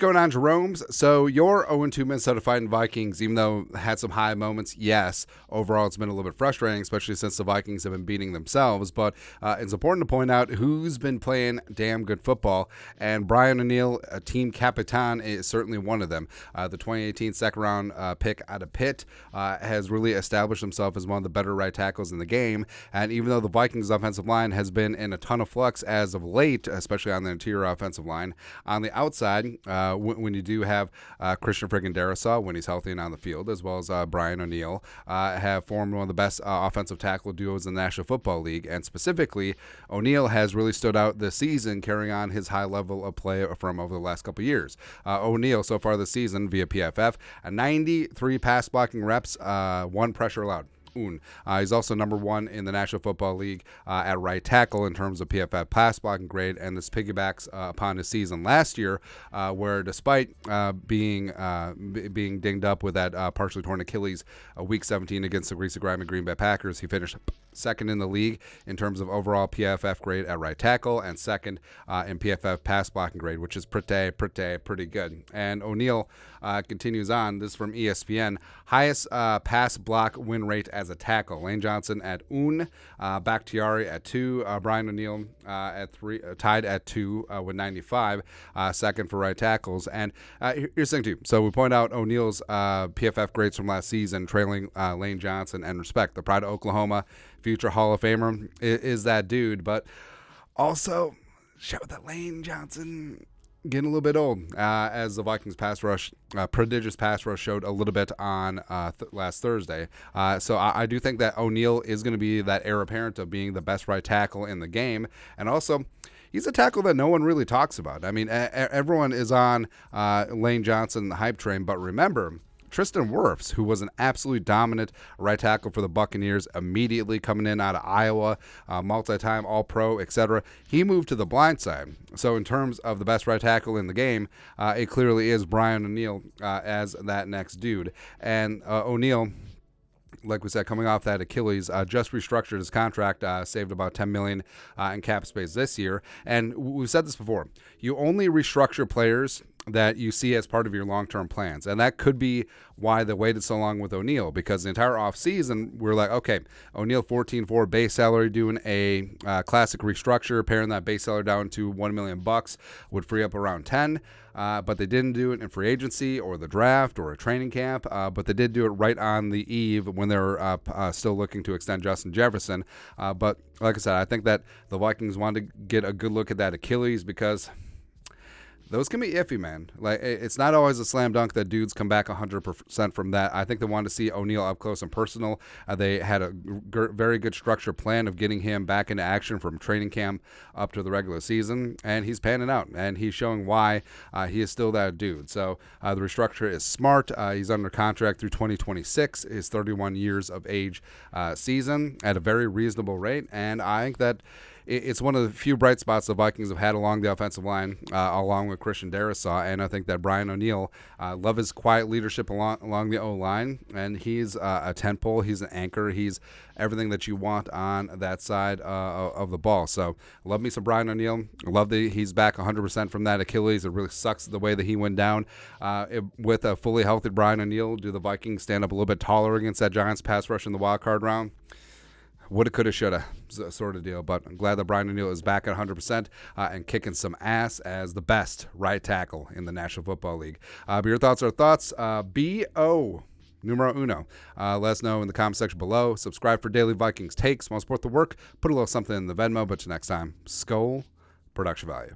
going on, Jerome's? So your 0-2 Minnesota Fighting Vikings, even though had some high moments, yes, overall it's been a little bit frustrating, especially since the Vikings have been beating themselves. But it's important to point out who's been playing damn good football, and Brian O'Neill, team capitan, is certainly one of them. The 2018 second-round pick out of Pitt has really established himself as one of the better right tackles in the game. And even though the Vikings' offensive line has been in a ton of flux as of late, especially on the interior offensive line, on the outside, when you do have Christian friggin' Darrisaw when he's healthy and on the field, as well as Brian O'Neill, have formed one of the best offensive tackle duos in the National Football League. And specifically, O'Neill has really stood out this season, carrying on his high level of play from over the last couple of years. O'Neill, so far this season, via PFF, 93 pass blocking reps, 1 pressure allowed. He's also number 1 in the National Football League at right tackle in terms of PFF pass blocking grade, and this piggybacks upon his season last year, where despite being dinged up with that partially torn Achilles Week 17 against the greasy grimy Green Bay Packers, he finished second in the league in terms of overall PFF grade at right tackle, and second in PFF pass blocking grade, which is pretty good. And O'Neill continues on. This is from ESPN. Highest pass block win rate as a tackle. Lane Johnson at 1, Bakhtiari at 2, Brian O'Neill at 3, tied at 2 with 95, second for right tackles. And here's the thing too. So we point out O'Neill's PFF grades from last season, trailing Lane Johnson, and respect. The pride of Oklahoma, future Hall of Famer, is that dude. But also, shout out that Lane Johnson getting a little bit old, as the Vikings pass rush, prodigious pass rush, showed a little bit on last Thursday. So I do think that O'Neill is going to be that heir apparent of being the best right tackle in the game. And also, he's a tackle that no one really talks about. I mean, everyone is on Lane Johnson, the hype train, but remember, Tristan Wirfs, who was an absolutely dominant right tackle for the Buccaneers, immediately coming in out of Iowa, multi-time All-Pro, etc., he moved to the blind side. So in terms of the best right tackle in the game, it clearly is Brian O'Neill as that next dude. And O'Neill, like we said, coming off that Achilles, just restructured his contract, saved about $10 million in cap space this year. And we've said this before. You only restructure players that you see as part of your long-term plans. And that could be why they waited so long with O'Neill, because the entire offseason, we're like, okay, O'Neill 14.4 base salary, doing a classic restructure, paring that base salary down to $1 million would free up around 10. But they didn't do it in free agency or the draft or a training camp, but they did do it right on the eve when they were still looking to extend Justin Jefferson. But like I said, I think that the Vikings wanted to get a good look at that Achilles, because those can be iffy, man. Like, it's not always a slam dunk that dudes come back 100% from that. I think they wanted to see O'Neill up close and personal. They had a very good structured plan of getting him back into action from training camp up to the regular season, and he's panning out, and he's showing why he is still that dude. So the restructure is smart. He's under contract through 2026, his 31 years of age season, at a very reasonable rate, and I think that it's one of the few bright spots the Vikings have had along the offensive line, along with Christian Darrisaw. And I think that Brian O'Neill, love his quiet leadership along the O-line, and he's a tentpole. He's an anchor. He's everything that you want on that side of the ball. So love me some Brian O'Neill. Love that he's back 100% from that Achilles. It really sucks the way that he went down. With a fully healthy Brian O'Neill, do the Vikings stand up a little bit taller against that Giants pass rush in the wild card round? Woulda, coulda, shoulda sort of deal. But I'm glad that Brian O'Neill is back at 100% and kicking some ass as the best right tackle in the National Football League. But your thoughts are thoughts. B-O. Numero uno. Let us know in the comment section below. Subscribe for daily Vikings takes. Want to support the work? Put a little something in the Venmo. But till next time, Skol, production value.